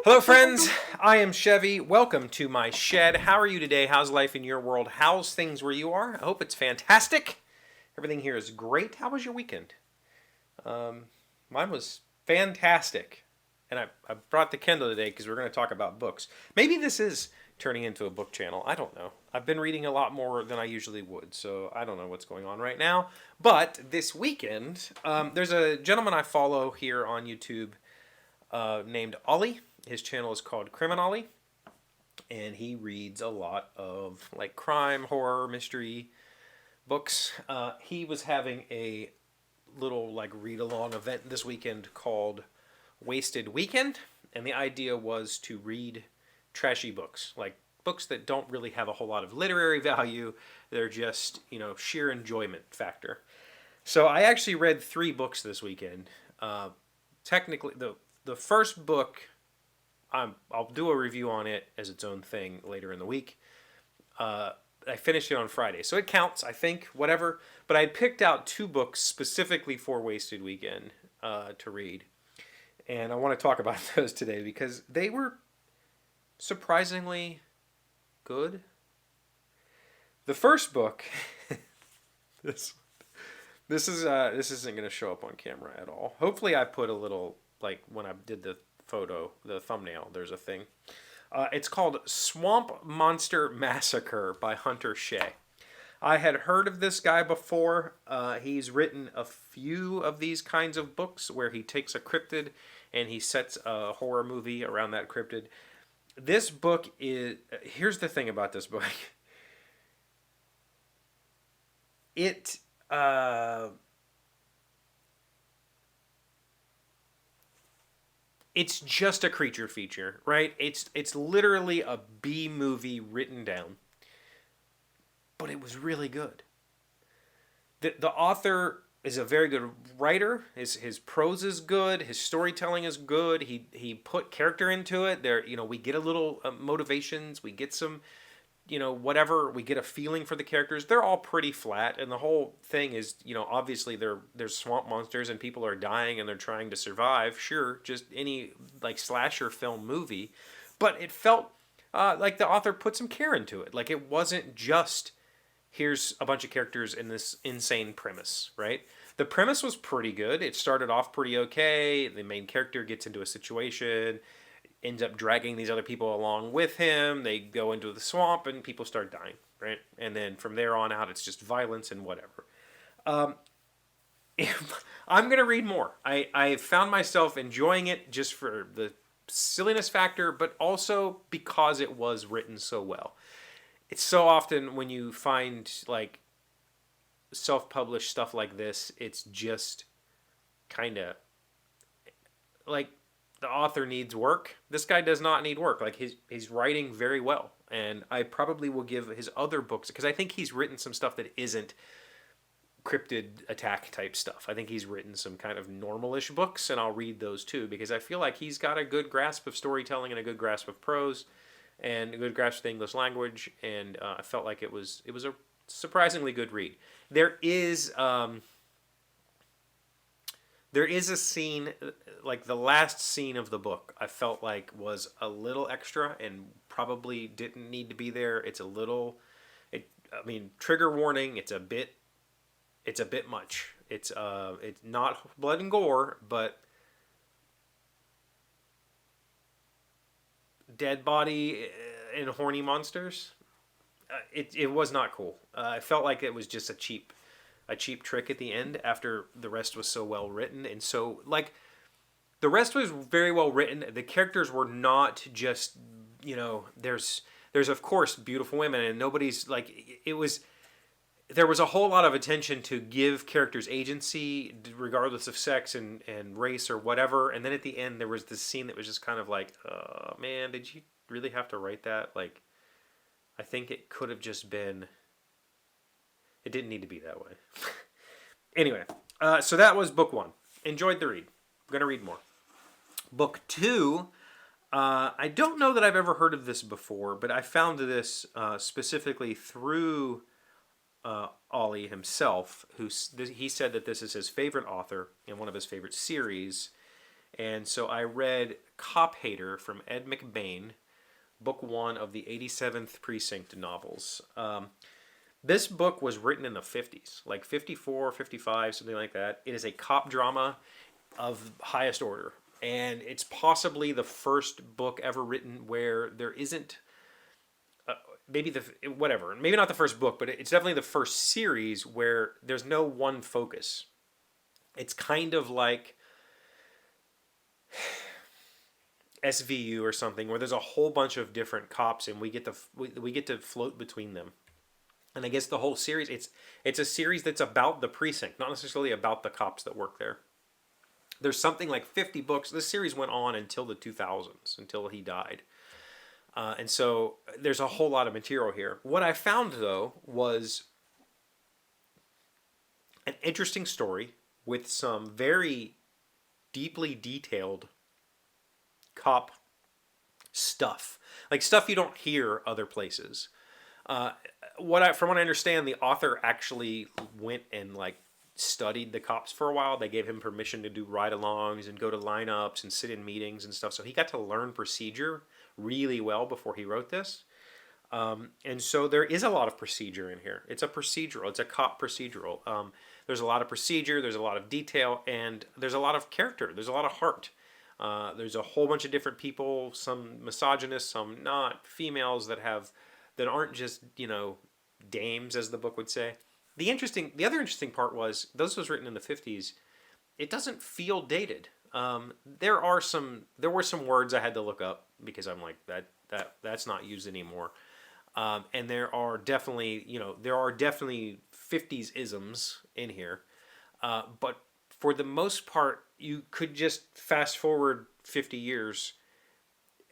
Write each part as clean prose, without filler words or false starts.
Hello, friends. I am Chevy. Welcome to my shed. How are you today? How's life in your world? How's things where you are? I hope it's fantastic. Everything here is great. How was your weekend? Mine was fantastic. And I brought the Kindle today because we're going to talk about books. Maybe this is turning into a book channel. I don't know. I've been reading a lot more than I usually would, so I don't know what's going on right now. But this weekend, there's a gentleman I follow here on YouTube named Olly. His channel is called Olly, and he reads a lot of like crime, horror, mystery books. He was having a little like read along event this weekend called Wasted Weekend, and the idea was to read trashy books, like books that don't really have a whole lot of literary value. They're just, sheer enjoyment factor. So I actually read 3 books this weekend. Technically, the first book, I'll do a review on it as its own thing later in the week. I finished it on Friday, so it counts, I think, whatever. But I had picked out 2 books specifically for Wasted Weekend to read. And I want to talk about those today because they were surprisingly good. The first book, this isn't going to show up on camera at all. Hopefully I put a little, like when I did the thumbnail, there's a thing. It's called Swamp Monster Massacre by Hunter Shea. I had heard of this guy before. He's written a few of these kinds of books where he takes a cryptid and he sets a horror movie around that cryptid. This book is... Here's the thing about this book. It... It's just a creature feature, right? It's literally a B movie written down. But it was really good. The author is a very good writer. His prose is good. His storytelling is good. He put character into it. There, we get a little motivations. We get some, whatever. We get a feeling for the characters. They're all pretty flat, and the whole thing is, obviously there's swamp monsters and people are dying and they're trying to survive. Sure, just any like slasher film movie, but it felt like the author put some care into it. Like it wasn't just here's a bunch of characters in this insane premise, right? The premise was pretty good. It started off pretty okay. The main character gets into a situation, ends up dragging these other people along with him. They go into the swamp and people start dying, right? And then from there on out, it's just violence and whatever. I'm going to read more. I found myself enjoying it just for the silliness factor, but also because it was written so well. It's so often when you find like self-published stuff like this, it's just kind of like the author needs work. This guy does not need work. Like he's writing very well, and I probably will give his other books because I think he's written some stuff that isn't cryptid attack type stuff. I think he's written some kind of normalish books, and I'll read those too because I feel like he's got a good grasp of storytelling and a good grasp of prose and a good grasp of the English language, and I felt like it was a surprisingly good read. There is a scene, like the last scene of the book, I felt like was a little extra and probably didn't need to be there. It's a little, trigger warning. It's a bit much. It's not blood and gore, but dead body and horny monsters. It was not cool. I felt like it was just a cheap trick at the end after the rest was so well written. And so like the rest was very well written. The characters were not just, there's of course beautiful women and nobody's like, there was a whole lot of attention to give characters agency regardless of sex and race or whatever. And then at the end there was this scene that was just kind of like, man, did you really have to write that? Like, I think it could have just been, it didn't need to be that way. Anyway, so that was book 1. Enjoyed the read. I'm going to read more. Book 2, I don't know that I've ever heard of this before, but I found this specifically through Olly himself, he said that this is his favorite author and one of his favorite series, And so I read Cop Hater from Ed McBain, book one of the 87th Precinct novels. This book was written in the 50s, like 54, 55, something like that. It is a cop drama of highest order. And it's possibly the first book ever written where there isn't maybe maybe not the first book, but it's definitely the first series where there's no one focus. It's kind of like SVU or something where there's a whole bunch of different cops and we get to float between them. And I guess the whole series it's a series that's about the precinct, not necessarily about the cops that work there. There's something like 50 books. This series went on until the 2000s, until he died. And so there's a whole lot of material here. What I found, though, was an interesting story with some very deeply detailed cop stuff. Like stuff you don't hear other places. From what I understand, the author actually went and like studied the cops for a while. They gave him permission to do ride-alongs and go to lineups and sit in meetings and stuff. So he got to learn procedure really well before he wrote this. And so there is a lot of procedure in here. It's a procedural. It's a cop procedural. There's a lot of procedure. There's a lot of detail. And there's a lot of character. There's a lot of heart. There's a whole bunch of different people, some misogynist, some not, females that aren't just, dames, as the book would say. The other interesting part was, this was written in the 50s, it doesn't feel dated. There were some words I had to look up because I'm like, that's not used anymore. And there are definitely 50s isms in here. But for the most part, you could just fast forward 50 years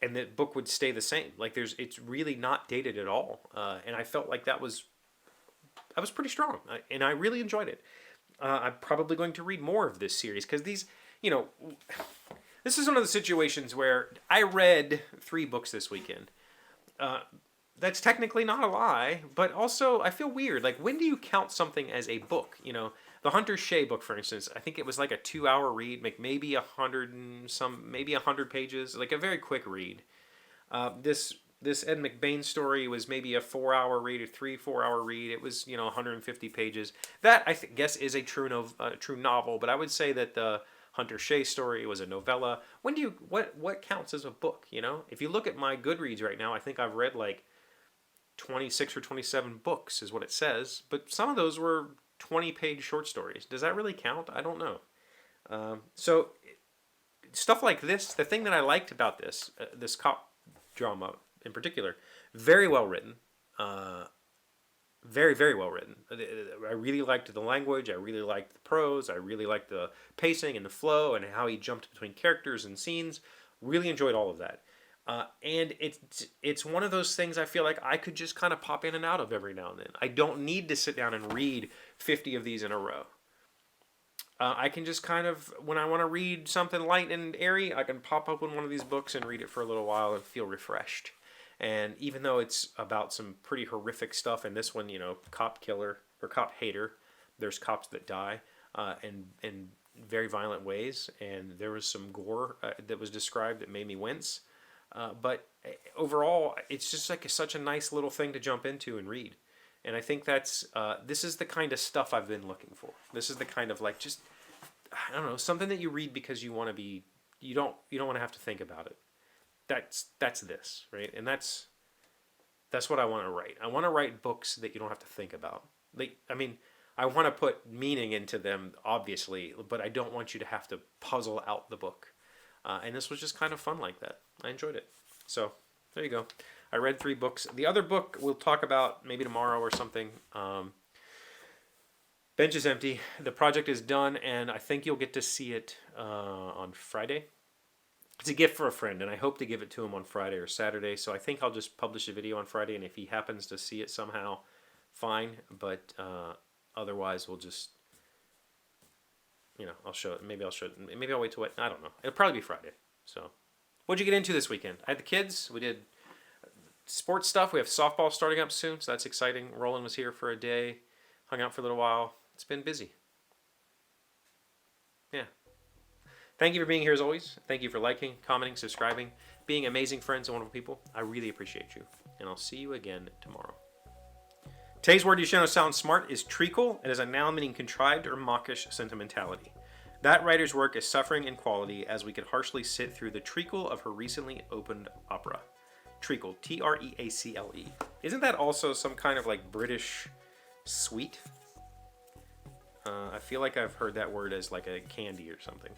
and the book would stay the same. Like it's really not dated at all. And I felt like that was pretty strong, and I really enjoyed it. I'm probably going to read more of this series because this is one of the situations where I read 3 books this weekend. That's technically not a lie, but also I feel weird. Like, when do you count something as a book? The Hunter Shea book, for instance, I think it was like a 2-hour read, like maybe 100 pages, like a very quick read. This Ed McBain story was maybe a 4-hour read, a 4-hour read. It was 150 pages. That I guess is a true novel, but I would say that the Hunter Shea story was a novella. What counts as a book? If you look at my Goodreads right now, I think I've read like 26 or 27 books is what it says, but some of those were 20-page short stories. Does that really count? I don't know. So stuff like this, the thing that I liked about this cop drama in particular, very well written, very, very well written. I really liked the language. I really liked the prose. I really liked the pacing and the flow and how he jumped between characters and scenes. Really enjoyed all of that. And it's one of those things I feel like I could just kind of pop in and out of every now and then. I don't need to sit down and read 50 of these in a row. I can just kind of, when I want to read something light and airy, I can pop open one of these books and read it for a little while and feel refreshed. And even though it's about some pretty horrific stuff, and this one, cop killer or cop hater, there's cops that die in very violent ways, and there was some gore that was described that made me wince. But overall, it's just like such a nice little thing to jump into and read. And I think this is the kind of stuff I've been looking for. This is the kind of like just, I don't know, something that you read because you want to be, you don't want to have to think about it. That's this, right? And that's what I want to write. I want to write books that you don't have to think about. I want to put meaning into them, obviously, but I don't want you to have to puzzle out the book. And this was just kind of fun like that. I enjoyed it. So there you go. I read 3 books. The other book we'll talk about maybe tomorrow or something. Bench is empty. The project is done, and I think you'll get to see it on Friday. It's a gift for a friend, and I hope to give it to him on Friday or Saturday. So I think I'll just publish a video on Friday, and if he happens to see it somehow, fine. But otherwise, we'll just, I'll show it. Maybe I'll show it. Maybe I'll wait till I don't know. It'll probably be Friday. So, what'd you get into this weekend? I had the kids. We did sports stuff. We have softball starting up soon, so that's exciting. Roland was here for a day, hung out for a little while. It's been busy. Yeah. Thanks. Thank you for being here as always. Thank you for liking, commenting, subscribing, being amazing friends and wonderful people. I really appreciate you. And I'll see you again tomorrow. Today's word you should know sounds smart is treacle. It is a noun meaning contrived or mawkish sentimentality. That writer's work is suffering in quality as we could harshly sit through the treacle of her recently opened opera. Treacle, T-R-E-A-C-L-E. Isn't that also some kind of like British sweet? I feel like I've heard that word as like a candy or something.